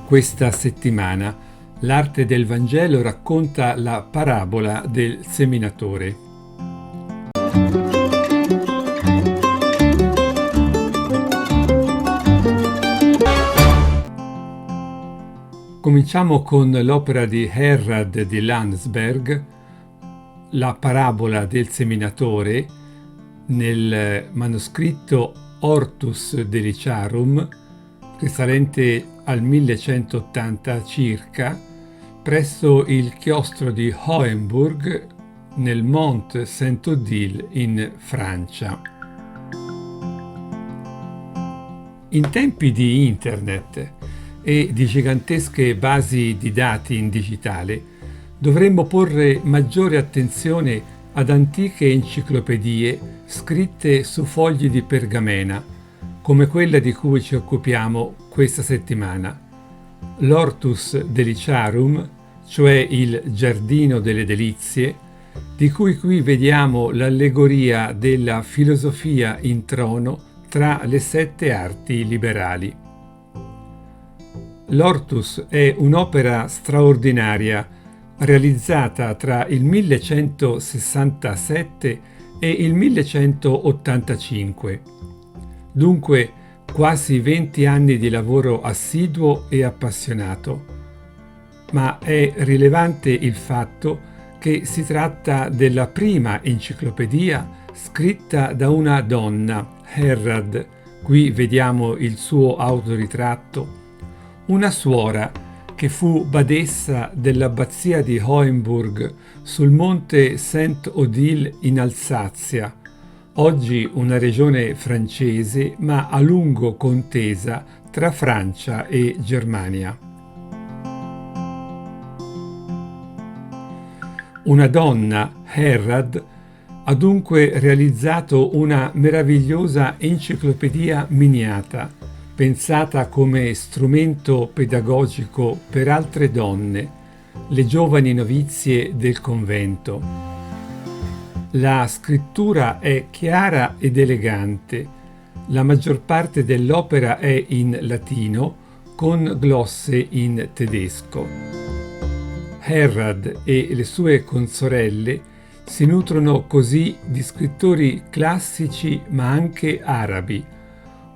Questa settimana l'arte del Vangelo racconta la parabola del seminatore. Cominciamo con l'opera di Herrad di Landsberg, la parabola del seminatore, nel manoscritto Hortus Deliciarum, risalente al 1180 circa, presso il chiostro di Hohenburg nel Mont Saint-Odile in Francia. In tempi di internet e di gigantesche basi di dati in digitale, dovremmo porre maggiore attenzione ad antiche enciclopedie scritte su fogli di pergamena, come quella di cui ci occupiamo questa settimana. L'Hortus Deliciarum, cioè il Giardino delle Delizie, di cui qui vediamo l'allegoria della filosofia in trono tra le 7 arti liberali. L'Hortus è un'opera straordinaria realizzata tra il 1167 e il 1185. Dunque quasi 20 anni di lavoro assiduo e appassionato. Ma è rilevante il fatto che si tratta della prima enciclopedia scritta da una donna, Herrad, qui vediamo il suo autoritratto, una suora che fu badessa dell'abbazia di Hohenburg sul monte Saint-Odile in Alsazia, oggi una regione francese ma a lungo contesa tra Francia e Germania. Una donna, Herrad, ha dunque realizzato una meravigliosa enciclopedia miniata, pensata come strumento pedagogico per altre donne, le giovani novizie del convento. La scrittura è chiara ed elegante. La maggior parte dell'opera è in latino, con glosse in tedesco. Herrad e le sue consorelle si nutrono così di scrittori classici ma anche arabi,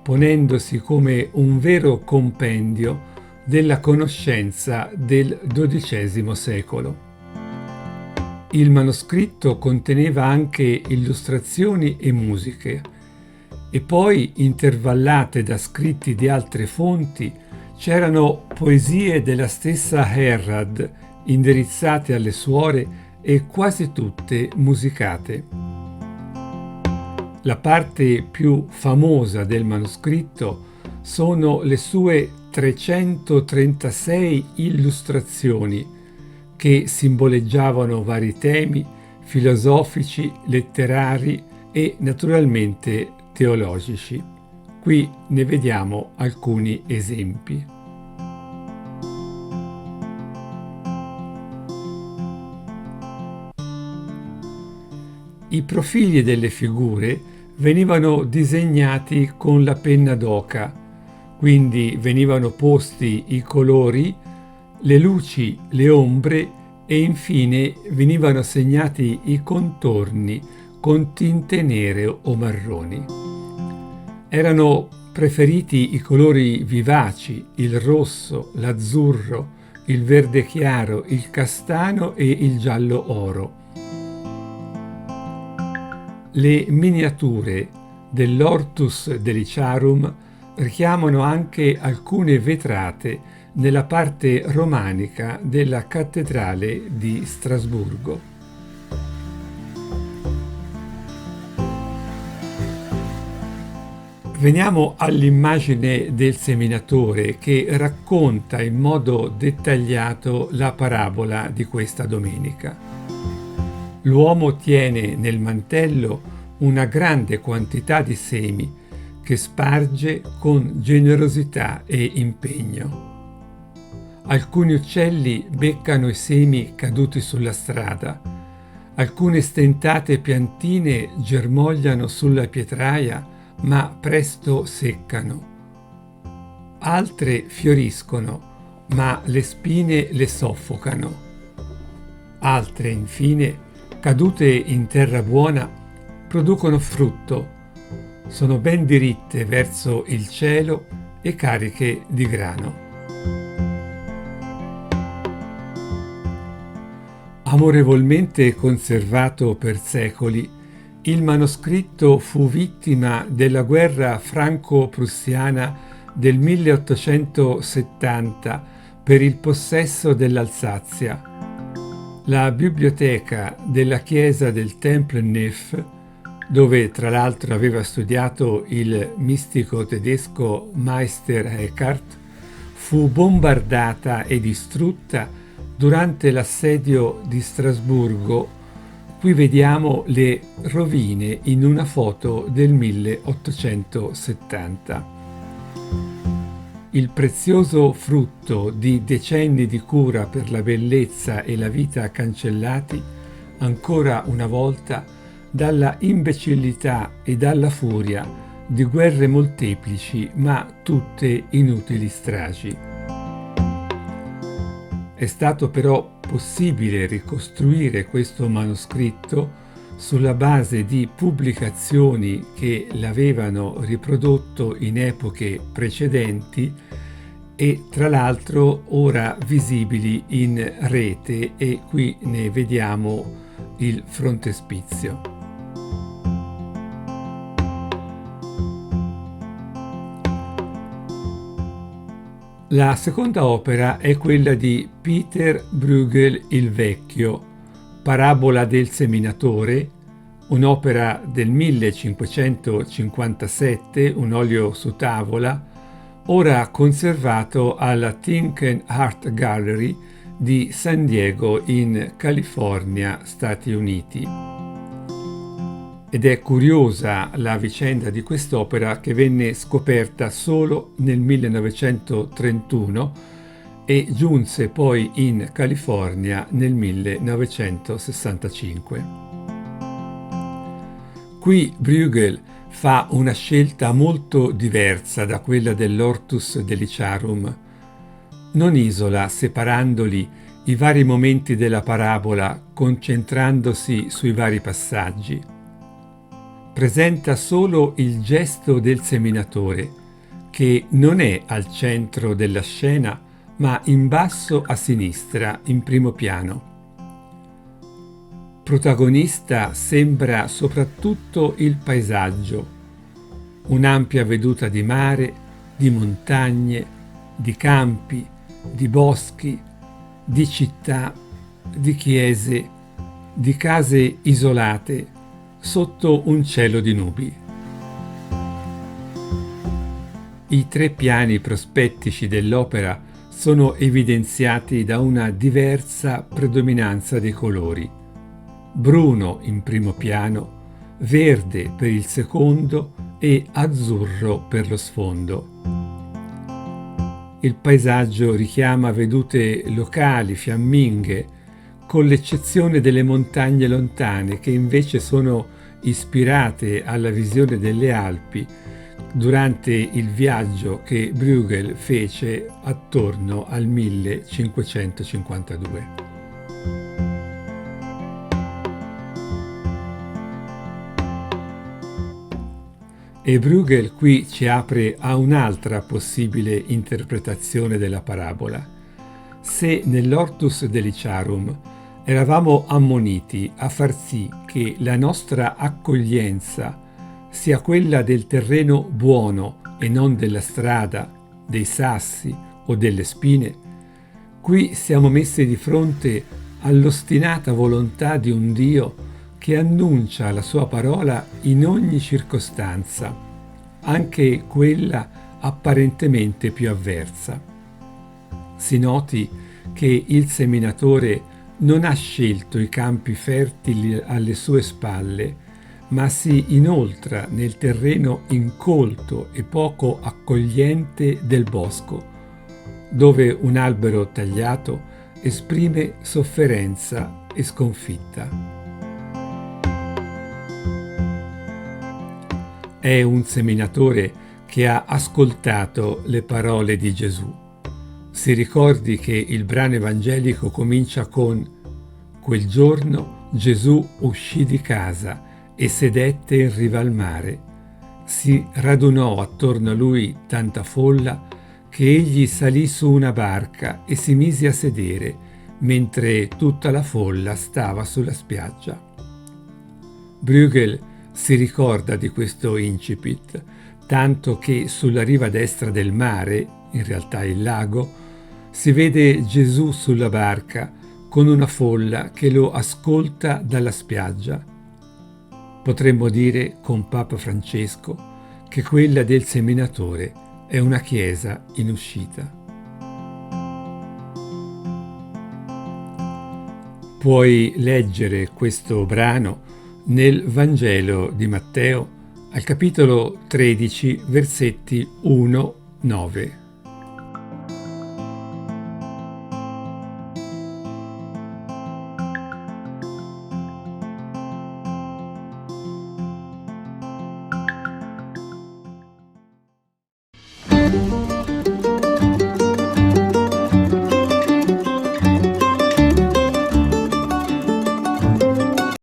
ponendosi come un vero compendio della conoscenza del XII secolo. Il manoscritto conteneva anche illustrazioni e musiche, e poi, intervallate da scritti di altre fonti, c'erano poesie della stessa Herrad, indirizzate alle suore e quasi tutte musicate. La parte più famosa del manoscritto sono le sue 336 illustrazioni che simboleggiavano vari temi filosofici, letterari e naturalmente teologici. Qui ne vediamo alcuni esempi. I profili delle figure venivano disegnati con la penna d'oca, quindi venivano posti i colori, le luci, le ombre e infine venivano segnati i contorni con tinte nere o marroni. Erano preferiti i colori vivaci, il rosso, l'azzurro, il verde chiaro, il castano e il giallo oro. Le miniature dell'Hortus Deliciarum richiamano anche alcune vetrate nella parte romanica della cattedrale di Strasburgo. Veniamo all'immagine del seminatore che racconta in modo dettagliato la parabola di questa domenica. L'uomo tiene nel mantello una grande quantità di semi che sparge con generosità e impegno. Alcuni uccelli beccano i semi caduti sulla strada, alcune stentate piantine germogliano sulla pietraia ma presto seccano. Altre fioriscono, ma le spine le soffocano. Altre, infine, cadute in terra buona, producono frutto, sono ben diritte verso il cielo e cariche di grano. Amorevolmente conservato per secoli, il manoscritto fu vittima della guerra franco-prussiana del 1870 per il possesso dell'Alsazia. La biblioteca della chiesa del Temple Neuf, dove tra l'altro aveva studiato il mistico tedesco Meister Eckhart, fu bombardata e distrutta durante l'assedio di Strasburgo. Qui vediamo le rovine in una foto del 1870. Il prezioso frutto di decenni di cura per la bellezza e la vita cancellati, ancora una volta, dalla imbecillità e dalla furia di guerre molteplici, ma tutte inutili stragi. È stato però possibile ricostruire questo manoscritto sulla base di pubblicazioni che l'avevano riprodotto in epoche precedenti e tra l'altro ora visibili in rete, e qui ne vediamo il frontespizio. La seconda opera è quella di Peter Bruegel il Vecchio, Parabola del seminatore, un'opera del 1557, un olio su tavola, ora conservato alla Tinken Art Gallery di San Diego in California, Stati Uniti. Ed è curiosa la vicenda di quest'opera, che venne scoperta solo nel 1931 e giunse poi in California nel 1965. Qui Bruegel fa una scelta molto diversa da quella dell'Hortus Deliciarum. Non isola, separandoli, i vari momenti della parabola, concentrandosi sui vari passaggi. Presenta solo il gesto del seminatore, che non è al centro della scena, ma in basso a sinistra, in primo piano. Protagonista sembra soprattutto il paesaggio, un'ampia veduta di mare, di montagne, di campi, di boschi, di città, di chiese, di case isolate, sotto un cielo di nubi. I tre piani prospettici dell'opera sono evidenziati da una diversa predominanza dei colori: bruno in primo piano, verde per il secondo e azzurro per lo sfondo. Il paesaggio richiama vedute locali, fiamminghe, con l'eccezione delle montagne lontane, che invece sono ispirate alla visione delle Alpi durante il viaggio che Bruegel fece attorno al 1552. E Bruegel qui ci apre a un'altra possibile interpretazione della parabola. Se nell'Hortus Deliciarum eravamo ammoniti a far sì che la nostra accoglienza sia quella del terreno buono e non della strada, dei sassi o delle spine, qui siamo messi di fronte all'ostinata volontà di un Dio che annuncia la sua parola in ogni circostanza, anche quella apparentemente più avversa. Si noti che il seminatore non ha scelto i campi fertili alle sue spalle, ma si inoltra nel terreno incolto e poco accogliente del bosco, dove un albero tagliato esprime sofferenza e sconfitta. È un seminatore che ha ascoltato le parole di Gesù: si ricordi che il brano evangelico comincia con: quel giorno Gesù uscì di casa e sedette in riva al mare. Si radunò attorno a lui tanta folla che egli salì su una barca e si mise a sedere, mentre tutta la folla stava sulla spiaggia. Bruegel si ricorda di questo incipit, tanto che sulla riva destra del mare, in realtà il lago, si vede Gesù sulla barca con una folla che lo ascolta dalla spiaggia. Potremmo dire con Papa Francesco che quella del seminatore è una chiesa in uscita. Puoi leggere questo brano nel Vangelo di Matteo al capitolo 13, versetti 1-9.